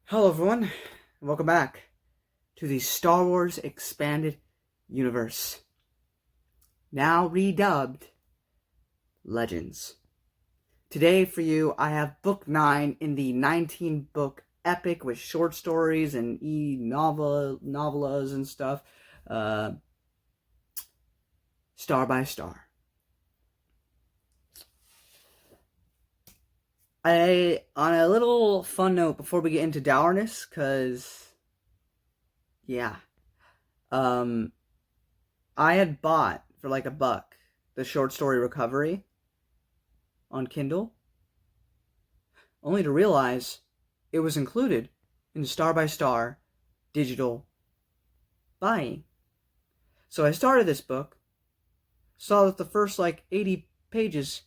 Hello everyone, and welcome back to the Star Wars Expanded Universe, now redubbed Legends. Today for you, I have Book 9 in the 19-book epic with short stories and novellas and stuff, Star by Star. On a little fun note before we get into dourness, because, yeah, I had bought for like $1 the short story Recovery on Kindle, only to realize it was included in the Star by Star digital buying. So I started this book, saw that the first like 80 pages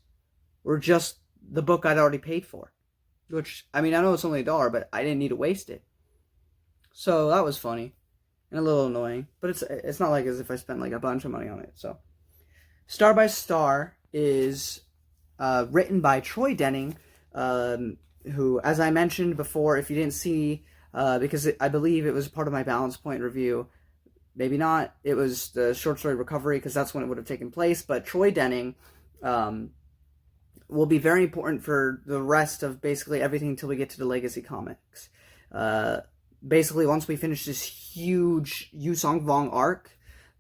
were just the book I'd already paid for. Which, I mean, I know it's only $1, but I didn't need to waste it. So that was funny and a little annoying, but it's not like as if I spent like a bunch of money on it. So Star by Star is written by Troy Denning, who, as I mentioned before, if you didn't see, because I believe it was part of my Balance Point review, maybe not, it was the short story Recovery, because that's when it would have taken place, but Troy Denning will be very important for the rest of basically everything until we get to the Legacy comics. Basically, once we finish this huge Yuuzahn Vong arc,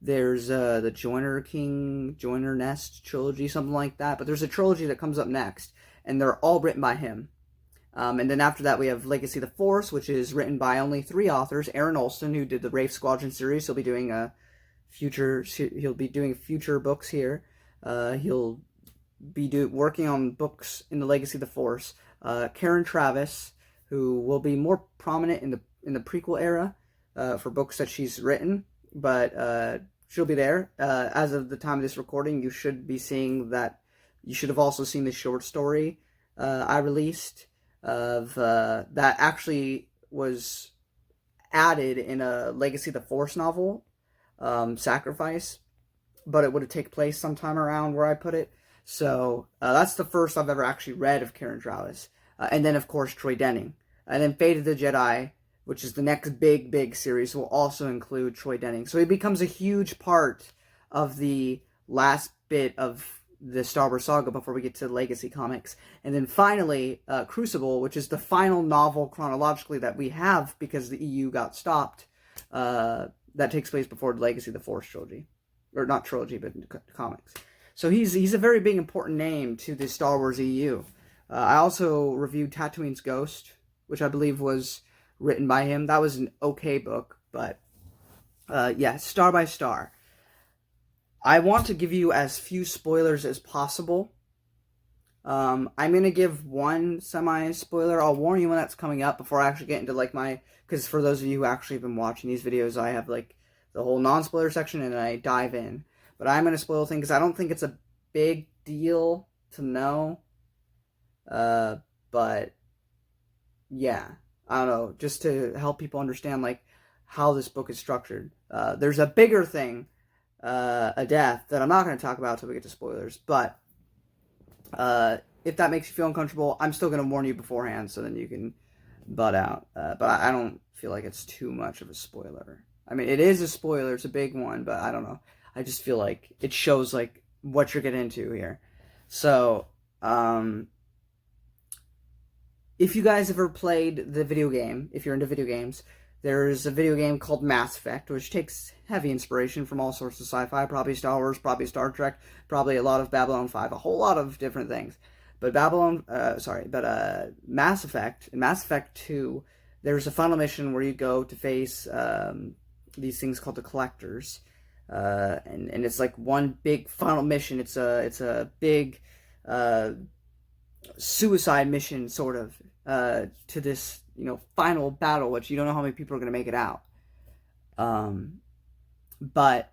there's the Joiner Nest trilogy, something like that. But there's a trilogy that comes up next, and they're all written by him. And then after that, we have Legacy of the Force, which is written by only 3 authors. Aaron Olson, who did the Wraith Squadron series, he'll be doing future books here. He'll be working on books in the Legacy of the Force. Karen Traviss, who will be more prominent in the prequel era for books that she's written, but she'll be there. As of the time of this recording, you should be seeing that. You should have also seen the short story I released of that actually was added in a Legacy of the Force novel, Sacrifice, but it would have taken place sometime around where I put it. So that's the first I've ever actually read of Karen Traviss. And then, of course, Troy Denning. And then Fate of the Jedi, which is the next big series, will also include Troy Denning. So he becomes a huge part of the last bit of the Star Wars saga before we get to the Legacy comics. And then finally, Crucible, which is the final novel chronologically that we have because the EU got stopped. That takes place before the Legacy of the Force trilogy. Or not trilogy, but comics. So he's a very big important name to the Star Wars EU. I also reviewed Tatooine's Ghost, which I believe was written by him. That was an okay book, but yeah, Star by Star. I want to give you as few spoilers as possible. I'm going to give one semi-spoiler. I'll warn you when that's coming up before I actually get into like because for those of you who actually have been watching these videos, I have like the whole non-spoiler section and I dive in. But I'm going to spoil things because I don't think it's a big deal to know. But yeah, I don't know, just to help people understand like how this book is structured. There's a bigger thing, a death, that I'm not going to talk about until we get to spoilers. But if that makes you feel uncomfortable, I'm still going to warn you beforehand so then you can butt out. But I don't feel like it's too much of a spoiler. I mean, it is a spoiler, it's a big one, but I don't know. I just feel like it shows like what you're getting into here. So, if you guys ever played the video game, if you're into video games, there's a video game called Mass Effect, which takes heavy inspiration from all sorts of sci-fi, probably Star Wars, probably Star Trek, probably a lot of Babylon 5, a whole lot of different things. But Mass Effect, in Mass Effect 2, there's a final mission where you go to face these things called the Collectors. And it's like one big final mission. It's a big suicide mission, sort of, to this final battle, which you don't know how many people are going to make it out. But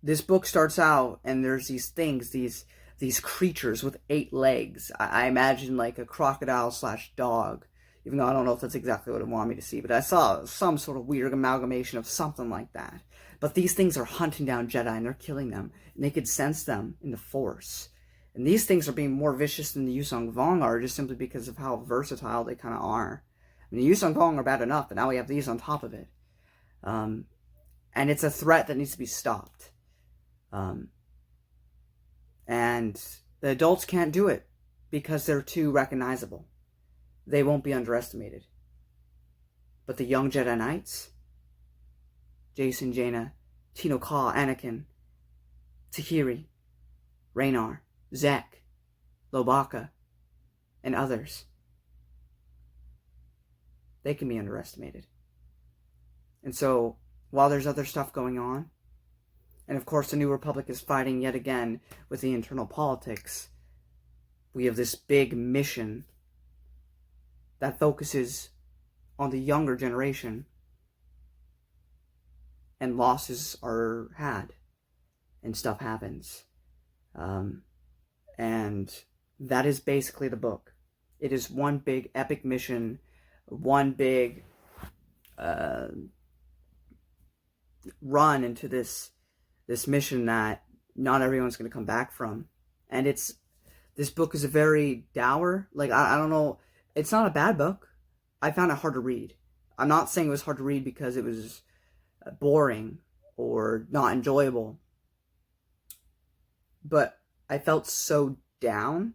this book starts out, and there's these things, these creatures with 8 legs. I imagine like a crocodile/dog. Even though I don't know if that's exactly what it wanted me to see. But I saw some sort of weird amalgamation of something like that. But these things are hunting down Jedi and they're killing them. And they could sense them in the Force. And these things are being more vicious than the Yuuzahn Vong are, just simply because of how versatile they kind of are. I mean, the Yuuzahn Vong are bad enough, but now we have these on top of it. And it's a threat that needs to be stopped. And the adults can't do it because they're too recognizable. They won't be underestimated. But the young Jedi Knights, Jason, Jaina, Tino Ka, Anakin, Tahiri, Raynar, Zek, Lobaka, and others, they can be underestimated. And so, while there's other stuff going on, and of course the New Republic is fighting yet again with the internal politics, we have this big mission that focuses on the younger generation, and losses are had, and stuff happens. And that is basically the book. It is one big epic mission, one big run into this mission that not everyone's going to come back from. And this book is a very dour, like, I don't know, it's not a bad book. I found it hard to read. I'm not saying it was hard to read because it was boring or not enjoyable, but I felt so down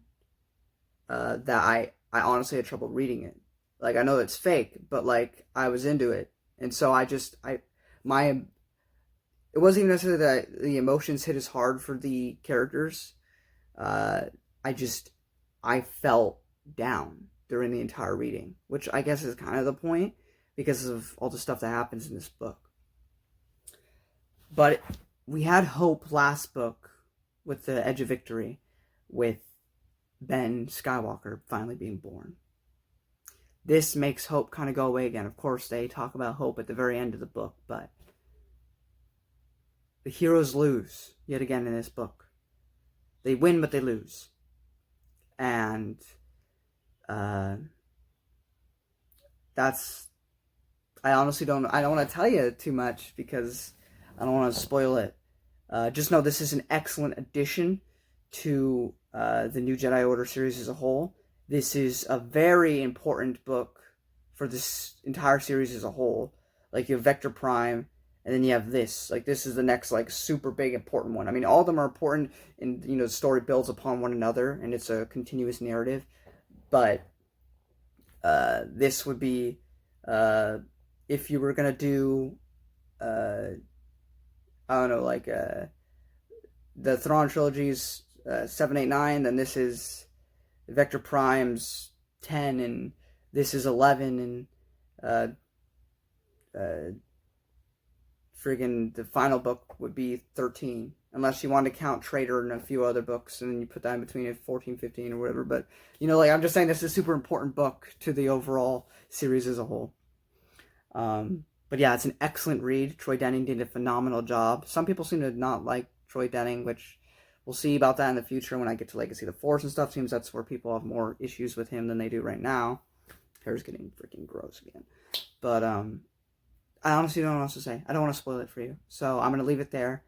that I honestly had trouble reading it. Like, I know it's fake, but like, I was into it. And so it wasn't even necessarily that the emotions hit as hard for the characters. I felt down during the entire reading, which I guess is kind of the point because of all the stuff that happens in this book. But we had hope last book with the Edge of Victory, with Ben Skywalker finally being born. This makes hope kind of go away again. Of course, they talk about hope at the very end of the book, but the heroes lose yet again in this book. They win, but they lose. And I honestly don't want to tell you too much because I don't want to spoil it. Just know this is an excellent addition to the New Jedi Order series as a whole. This is a very important book for this entire series as a whole. Like, you have Vector Prime, and then you have this. Like, this is the next, like, super big important one. I mean, all of them are important, and, you know, the story builds upon one another, and it's a continuous narrative. But this would be, if you were going to do, I don't know, like, the Thrawn trilogy's 7, 8, 9, then this is Vector Prime's 10, and this is 11, and friggin' the final book would be 13, unless you want to count Traitor and a few other books, and then you put that in between it, 14, 15, or whatever. But, you know, like, I'm just saying this is a super important book to the overall series as a whole. But yeah, it's an excellent read. Troy Denning did a phenomenal job. Some people seem to not like Troy Denning, which we'll see about that in the future when I get to Legacy of the Force and stuff. Seems that's where people have more issues with him than they do right now. Hair's getting freaking gross again. But, I honestly don't know what else to say. I don't want to spoil it for you. So I'm going to leave it there.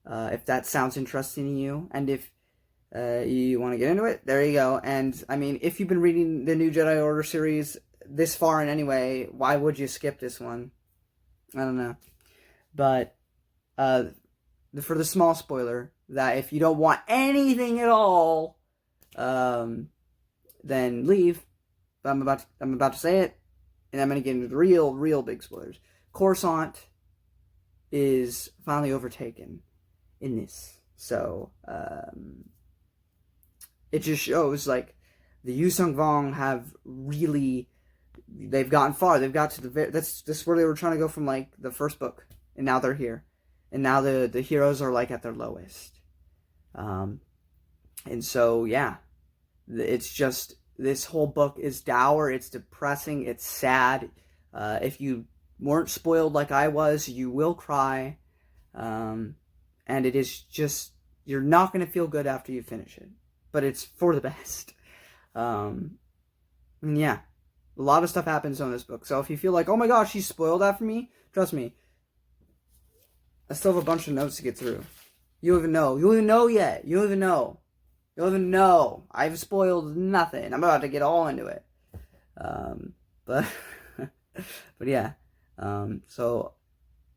If that sounds interesting to you, and if you want to get into it, there you go. And, I mean, if you've been reading the New Jedi Order series this far in any way, why would you skip this one? I don't know. But, for the small spoiler, that if you don't want anything at all, then leave. But I'm about to say it, and I'm going to get into the real big spoilers. Coruscant is finally overtaken in this. So, it just shows, like, the Yuuzahn Vong have really, they've gotten far. They've got to that's where they were trying to go from, like, the first book. And now they're here. And now the heroes are, like, at their lowest. And so, yeah. It's just, this whole book is dour. It's depressing. It's sad. If you weren't spoiled like I was, you will cry. And it is just, you're not going to feel good after you finish it. But it's for the best. And yeah, a lot of stuff happens on this book. So if you feel like, oh my gosh, she's spoiled after me, trust me, I still have a bunch of notes to get through. You don't even know. You don't even know yet. You don't even know. You'll even know. I've spoiled nothing. I'm about to get all into it. But but yeah. So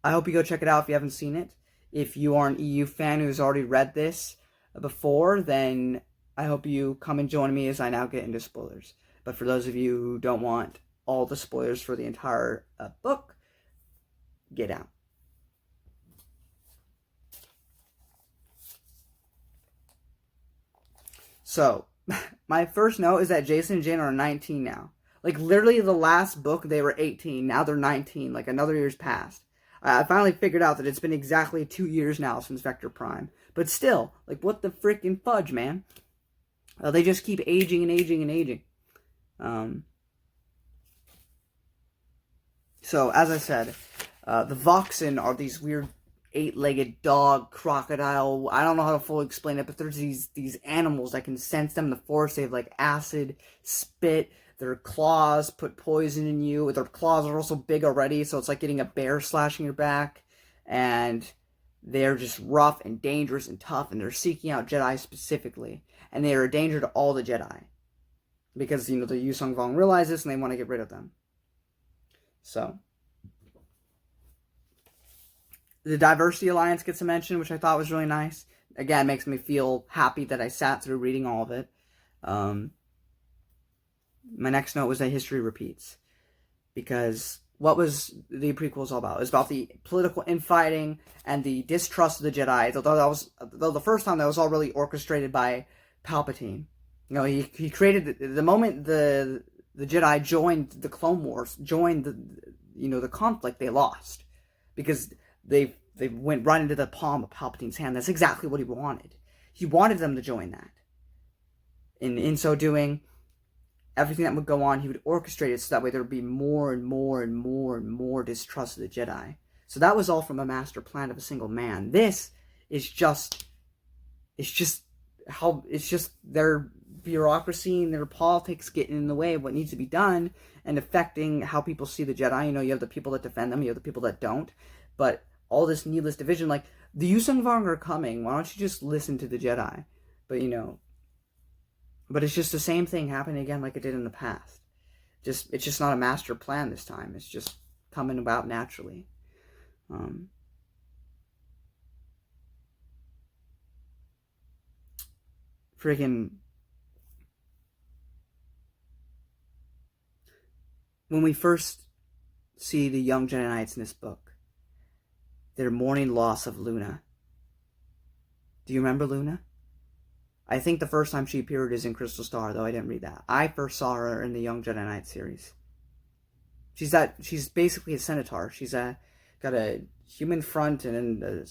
I hope you go check it out if you haven't seen it. If you are an EU fan who's already read this before, then I hope you come and join me as I now get into spoilers. But for those of you who don't want all the spoilers for the entire book, get out. So, my first note is that Jason and Jane are 19 now. Like, literally the last book, they were 18. Now they're 19. Like, another year's passed. I finally figured out that it's been exactly 2 years now since Vector Prime. But still, like, what the freaking fudge, man? They just keep aging and aging and aging. So, as I said, the Voxen are these weird 8-legged dog, crocodile, I don't know how to fully explain it, but there's these animals that can sense them in the forest. They have, like, acid, spit, their claws put poison in you. Their claws are also big already, so it's like getting a bear slashing your back. And they're just rough and dangerous and tough, and they're seeking out Jedi specifically. And they are a danger to all the Jedi. Because, you know, the Yuuzahn Vong realize this, and they want to get rid of them. So, the Diversity Alliance gets a mention, which I thought was really nice. Again, makes me feel happy that I sat through reading all of it. My next note was that history repeats. Because what was the prequels all about? It was about the political infighting and the distrust of the Jedi. Though the first time that was all really orchestrated by Palpatine. You know, he created the moment the Jedi joined the Clone Wars, joined the conflict, they lost. Because they went right into the palm of Palpatine's hand. That's exactly what he wanted. He wanted them to join that. In so doing, everything that would go on, he would orchestrate it so that way there would be more and more and more and more distrust of the Jedi. So that was all from a master plan of a single man. This is just their bureaucracy and their politics getting in the way of what needs to be done and affecting how people see the Jedi. You know, you have the people that defend them, you have the people that don't. But all this needless division, like, the Yuuzahn Vong are coming, why don't you just listen to the Jedi? But, you know, but it's just the same thing happening again like it did in the past. It's just not a master plan this time. It's just coming about naturally. Freaking... When we first see the young Jedi Knights in this book, their mourning loss of Luna. Do you remember Luna? I think the first time she appeared is in Crystal Star, though I didn't read that. I first saw her in the Young Jedi Knight series. She's basically a centaur. She's got a human front and a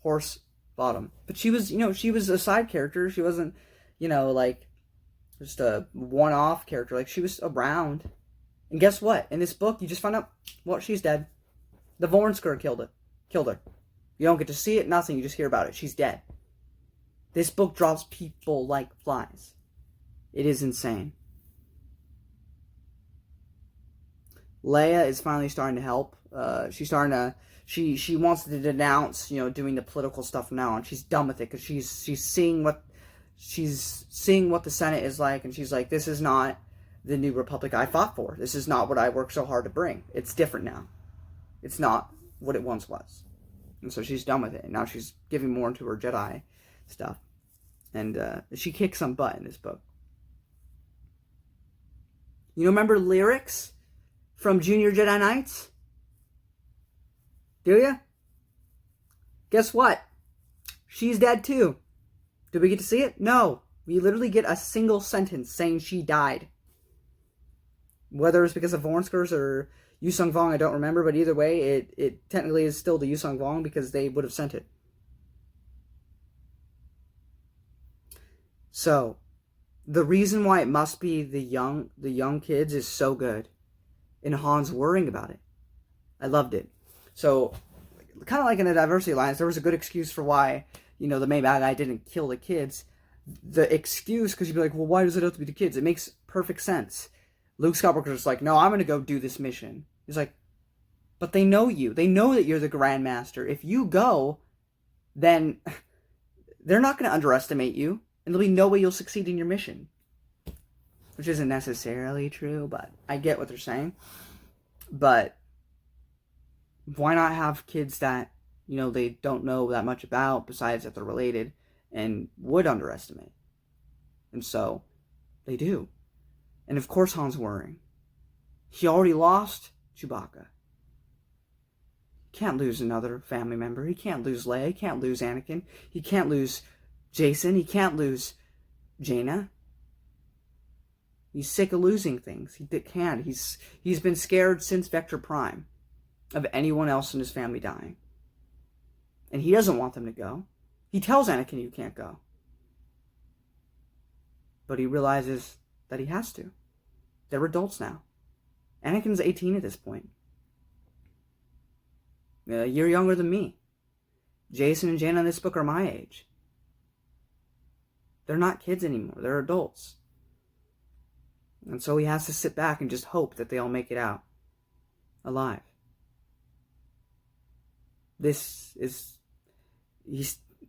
horse bottom. But she was a side character. She wasn't, like, just a one-off character. Like, she was around. And guess what? In this book, you just find out, well, she's dead. The Vornsker killed her. You don't get to see it, nothing. You just hear about it. She's dead. This book drops people like flies. It is insane. Leia is finally starting to help. She's starting to... She wants to denounce, doing the political stuff from now on. She's done with it because she's seeing what the Senate is like, and she's like, this is not the new Republic I fought for. This is not what I worked so hard to bring. It's different now. It's not what it once was. And so she's done with it. And now she's giving more into her Jedi stuff. And she kicks some butt in this book. You remember Lyrics from Junior Jedi Knights? Do ya? Guess what? She's dead too. Did we get to see it? No. We literally get a single sentence saying she died. Whether it's because of Vornskers or Yuuzahn Vong, I don't remember, but either way, it technically is still the Yuuzahn Vong because they would have sent it. So, the reason why it must be the young kids is so good. And Han's worrying about it. I loved it. So, kind of like in the Diversity Alliance, there was a good excuse for why, the main bad guy didn't kill the kids. The excuse, because you'd be like, well, why does it have to be the kids? It makes perfect sense. Luke Skywalker's like, no, I'm going to go do this mission. He's like, but they know you. They know that you're the Grandmaster. If you go, then they're not going to underestimate you. And there'll be no way you'll succeed in your mission. Which isn't necessarily true, but I get what they're saying. But why not have kids that, they don't know that much about, besides that they're related, and would underestimate? And so, they do. And of course Han's worrying. He already lost Chewbacca. He can't lose another family member. He can't lose Leia. He can't lose Anakin. He can't lose Jason. He can't lose Jaina. He's sick of losing things. He can't. He's been scared since Vector Prime of anyone else in his family dying. And he doesn't want them to go. He tells Anakin you can't go. But he realizes that he has to. They're adults now. Anakin's 18 at this point. A year younger than me. Jason and Jaina in this book are my age. They're not kids anymore. They're adults. And so he has to sit back and just hope that they all make it out alive.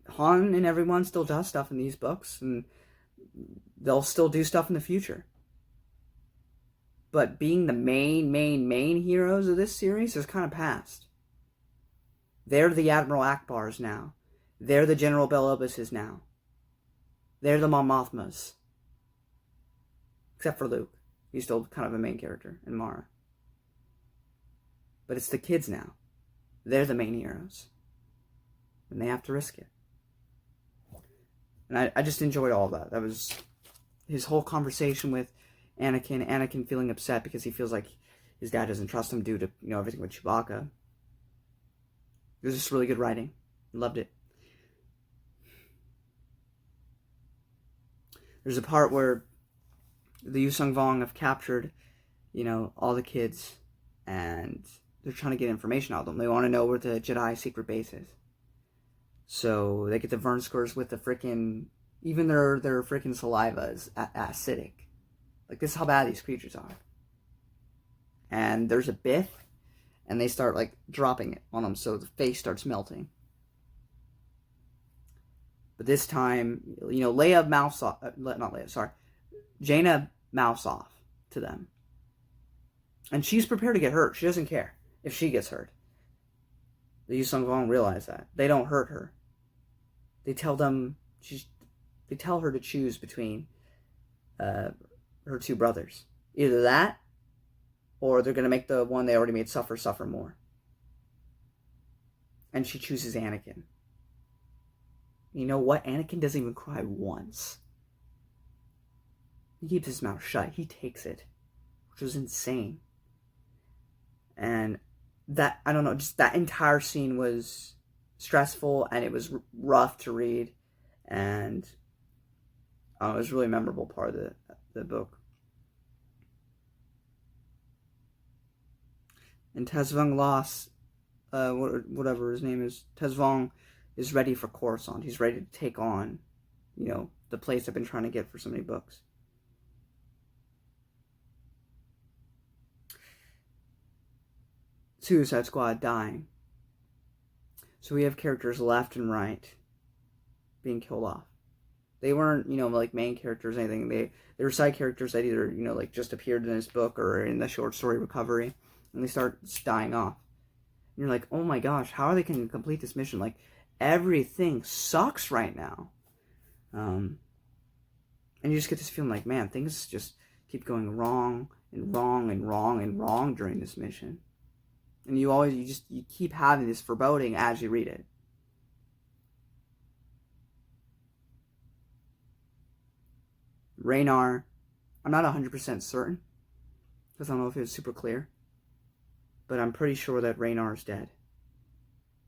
Han and everyone still does stuff in these books, and they'll still do stuff in the future. But being the main heroes of this series is kind of past. They're the Admiral Akbars now. They're the General Belobus's now. They're the Mon Mothmas. Except for Luke. He's still kind of a main character, and Mara. But it's the kids now. They're the main heroes. And they have to risk it. And I just enjoyed all that. That was his whole conversation with Anakin. Anakin feeling upset because he feels like his dad doesn't trust him due to, everything with Chewbacca. It was just really good writing. Loved it. There's a part where the Yuuzahn Vong have captured, all the kids, and they're trying to get information out of them. They want to know where the Jedi secret base is. So they get the Vernskers with the freaking, even their freaking saliva is acidic. Like, this is how bad these creatures are. And there's a bith, and they start, dropping it on them, so the face starts melting. But this time, Leia mouths off, Jaina mouths off to them. And she's prepared to get hurt. She doesn't care if she gets hurt. The Yuuzahn Vong realize that. They don't hurt her. They tell her to choose between her two brothers. Either that, or they're going to make the one they already made suffer more. And she chooses Anakin. You know what? Anakin doesn't even cry once. He keeps his mouth shut. He takes it. Which was insane. And that, I don't know, just that entire scene was stressful, and it was rough to read. And it was a really memorable part of the book. And Tez Vong lost, whatever his name is, Tez Vong is ready for Coruscant. He's ready to take on, the place I've been trying to get for so many books. Suicide Squad dying. So we have characters left and right being killed off. They weren't, main characters or anything. They were side characters that either, just appeared in this book or in the short story Recovery, and they start dying off. And you're like, oh my gosh, how are they going to complete this mission? Everything sucks right now. And you just get this feeling like, man, things just keep going wrong and wrong and wrong and wrong during this mission. And you keep having this foreboding as you read it. Raynar, I'm not 100% certain, because I don't know if it was super clear, but I'm pretty sure that Raynar is dead.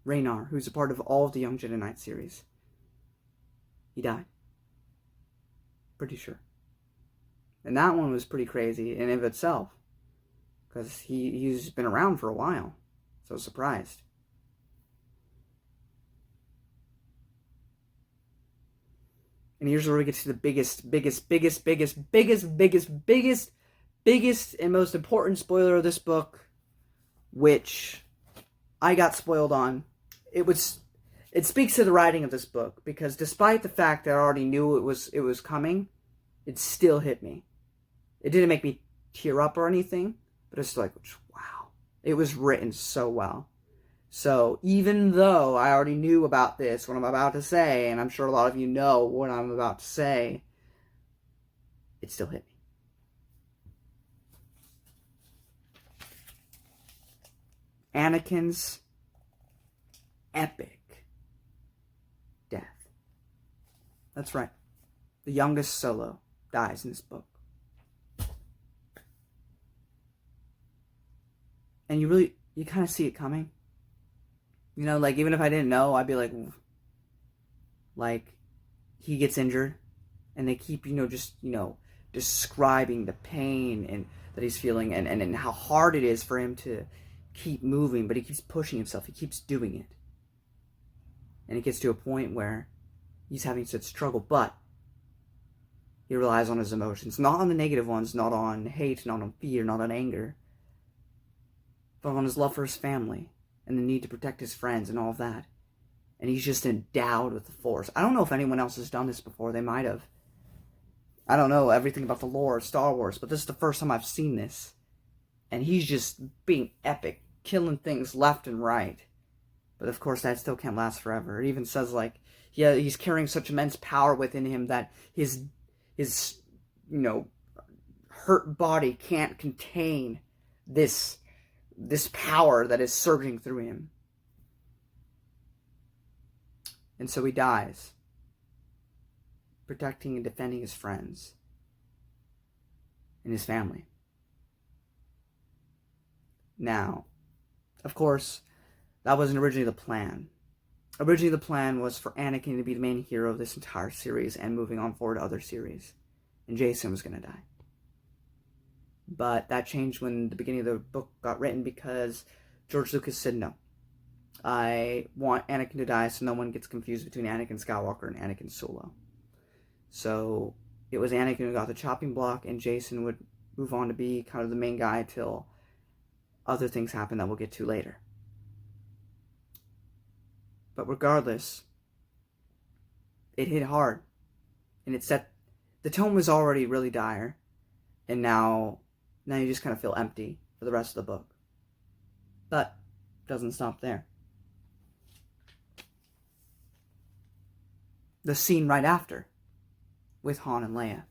Raynar, who's a part of all of the Young Jedi Knight series. He died. Pretty sure. And that one was pretty crazy in and of itself, because he's been around for a while. So I was surprised. And here's where we get to the biggest and most important spoiler of this book, which I got spoiled on. It was it speaks to the writing of this book, because despite the fact that I already knew it was coming, it still hit me. It didn't make me tear up or anything, but it's like, wow, it was written so well. So even though I already knew about this, what I'm about to say, and I'm sure a lot of you know what I'm about to say, it still hit me. Anakin's epic death. That's right. The youngest Solo dies in this book. And you kind of see it coming. You know, like, even if I didn't know, I'd be like, he gets injured, and they keep, just, describing the pain and that he's feeling, and how hard it is for him to keep moving, but he keeps pushing himself, he keeps doing it. And it gets to a point where he's having such struggle, but he relies on his emotions, not on the negative ones, not on hate, not on fear, not on anger, but on his love for his family, and the need to protect his friends and all of that. And he's just endowed with the Force. I don't know if anyone else has done this before. They might have. I don't know everything about the lore of Star Wars, but this is the first time I've seen this. And he's just being epic, killing things left and right. But of course, that still can't last forever. It even says, like, he's carrying such immense power within him that his hurt body can't contain this power that is surging through him. And so he dies, protecting and defending his friends and his family. Now, of course, that wasn't originally the plan. Originally, the plan was for Anakin to be the main hero of this entire series and moving on forward to other series. And Jason was going to die. But that changed when the beginning of the book got written, because George Lucas said, no, I want Anakin to die so no one gets confused between Anakin Skywalker and Anakin Solo. So it was Anakin who got the chopping block, and Jason would move on to be kind of the main guy till other things happen that we'll get to later. But regardless, it hit hard. And it set, the tone was already really dire. And now you just kind of feel empty for the rest of the book. But it doesn't stop there. The scene right after, with Han and Leia.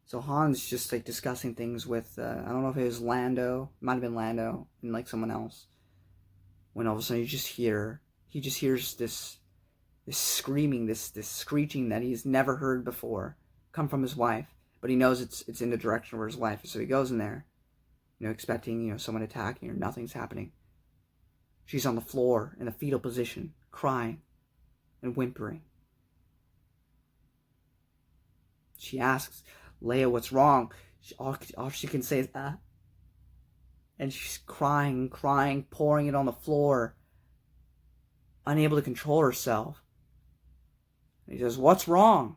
So Han's just like discussing things with, I don't know if it was Lando, it might have been Lando, and like someone else. When all of a sudden he just hears this screaming, this screeching that he's never heard before come from his wife. But he knows it's in the direction where his wife is. So he goes in there, expecting, someone attacking her. Nothing's happening. She's on the floor in a fetal position, crying and whimpering. She asks Leia what's wrong. All she can say is, And she's crying, pouring it on the floor, unable to control herself. And he says, what's wrong?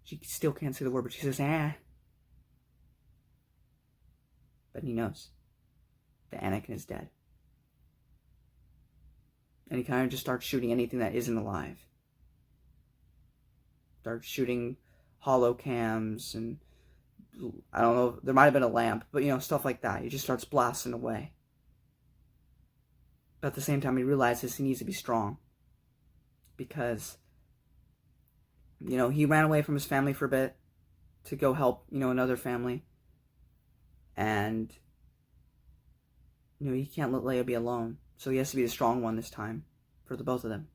She still can't say the word, but she says, But he knows that Anakin is dead. And he kind of just starts shooting anything that isn't alive. Starts shooting holocams, and I don't know, there might have been a lamp, but stuff like that. He just starts blasting away. But at the same time, he realizes he needs to be strong. Because, he ran away from his family for a bit to go help, another family. And, he can't let Leia be alone. So he has to be the strong one this time for the both of them.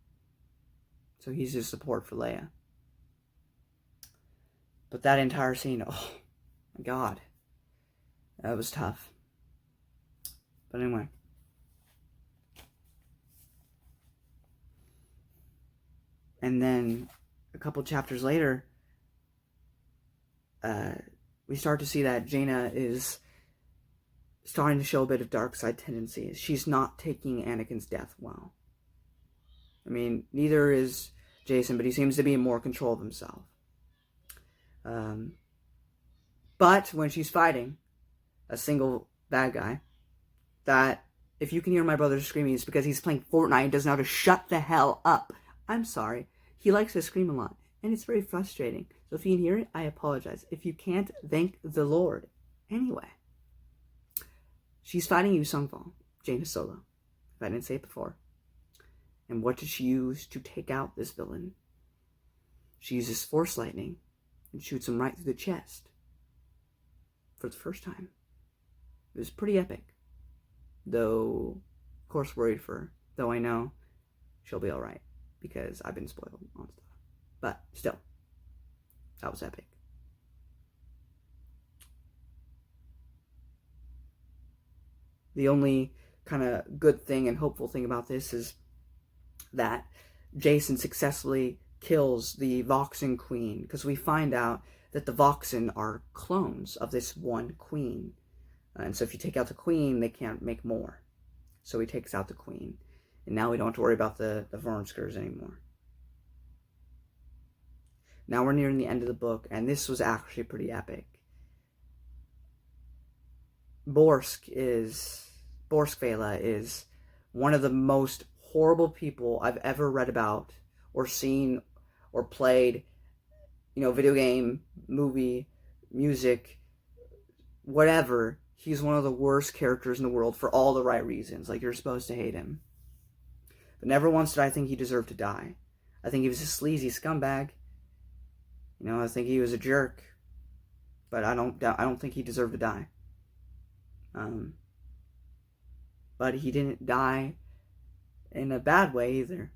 So he's his support for Leia. But that entire scene, oh my God, that was tough. But anyway. And then a couple chapters later, we start to see that Jaina is starting to show a bit of dark side tendencies. She's not taking Anakin's death well. I mean, neither is Jason, but he seems to be in more control of himself. But when she's fighting, a single bad guy, that if you can hear my brother screaming, it's because he's playing Fortnite and doesn't know how to shut the hell up. I'm sorry. He likes to scream a lot, and it's very frustrating. So if you can hear it, I apologize. If you can't, thank the Lord. Anyway, she's fighting Yuuzahn Vong, Jaina Solo, if I didn't say it before. And what did she use to take out this villain? She uses Force Lightning and shoots him right through the chest. For the first time. It was pretty epic. Though, of course, worried for her. Though I know she'll be alright. Because I've been spoiled on stuff. But, still. That was epic. The only kind of good thing and hopeful thing about this is that Jason successfully kills the Voxen Queen. Because we find out that the Voxen are clones of this one queen. And so if you take out the queen, they can't make more. So he takes out the queen. And now we don't have to worry about the Vormskers anymore. Now we're nearing the end of the book, and this was actually pretty epic. Borskvela is one of the most horrible people I've ever read about, or seen, or played, video game, movie, music, whatever. He's one of the worst characters in the world for all the right reasons. Like, you're supposed to hate him. But never once did I think he deserved to die. I think he was a sleazy scumbag. I think he was a jerk. But I don't think he deserved to die. But he didn't die in a bad way either.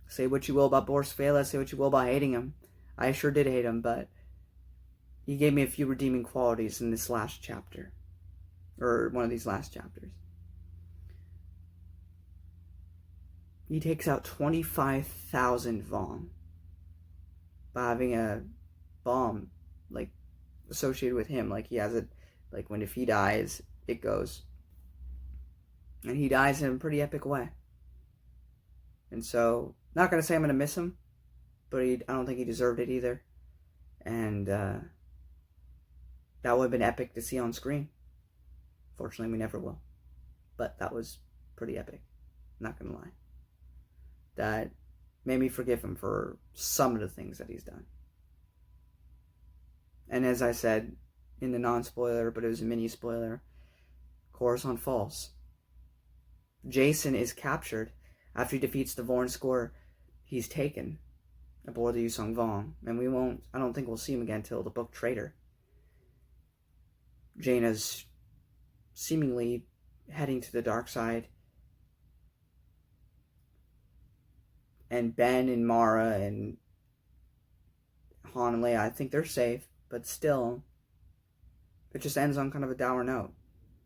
Say what you will about Borskvela, say what you will about hating him. I sure did hate him, but he gave me a few redeeming qualities in this last chapter. Or one of these last chapters. He takes out 25,000 Vong by having a bomb, associated with him. He has it, if he dies, it goes. And he dies in a pretty epic way. And so, not going to say I'm going to miss him, but I don't think he deserved it either. And that would have been epic to see on screen. Fortunately, we never will. But that was pretty epic. Not going to lie. That made me forgive him for some of the things that he's done. And as I said in the non-spoiler, but it was a mini-spoiler, Coruscant falls. Jason is captured. After he defeats the Vormskor, he's taken aboard the Yuuzahn Vong. And I don't think we'll see him again till the book Traitor. Jaina's seemingly heading to the dark side. And Ben and Mara and Han and Leia, I think they're safe. But still, it just ends on kind of a dour note.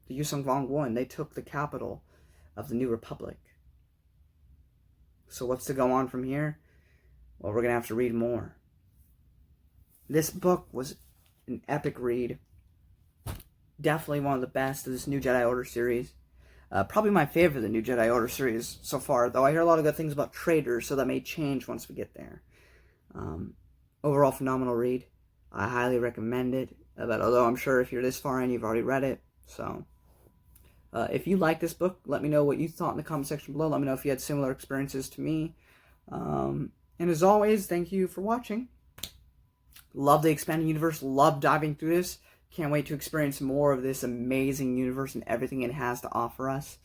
The Yuuzahn Vong won. They took the capital of the New Republic. So what's to go on from here? Well, we're going to have to read more. This book was an epic read. Definitely one of the best of this New Jedi Order series. Probably my favorite of the New Jedi Order series so far, though I hear a lot of good things about Traitors, so that may change once we get there. Overall, phenomenal read. I highly recommend it, but although I'm sure if you're this far in, you've already read it. So, if you like this book, let me know what you thought in the comment section below. Let me know if you had similar experiences to me. And as always, thank you for watching. Love the expanded universe. Love diving through this. Can't wait to experience more of this amazing universe and everything it has to offer us.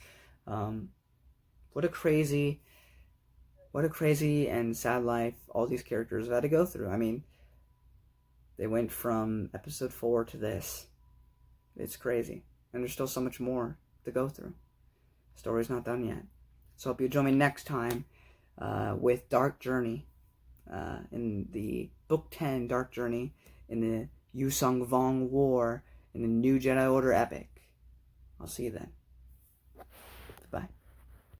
What a crazy and sad life all these characters have had to go through. I mean, they went from episode 4 to this. It's crazy. And there's still so much more to go through. The story's not done yet. So I hope you join me next time with Dark Journey. In the Book 10, Dark Journey, in the Yuuzahn Vong War, in the New Jedi Order epic. I'll see you then.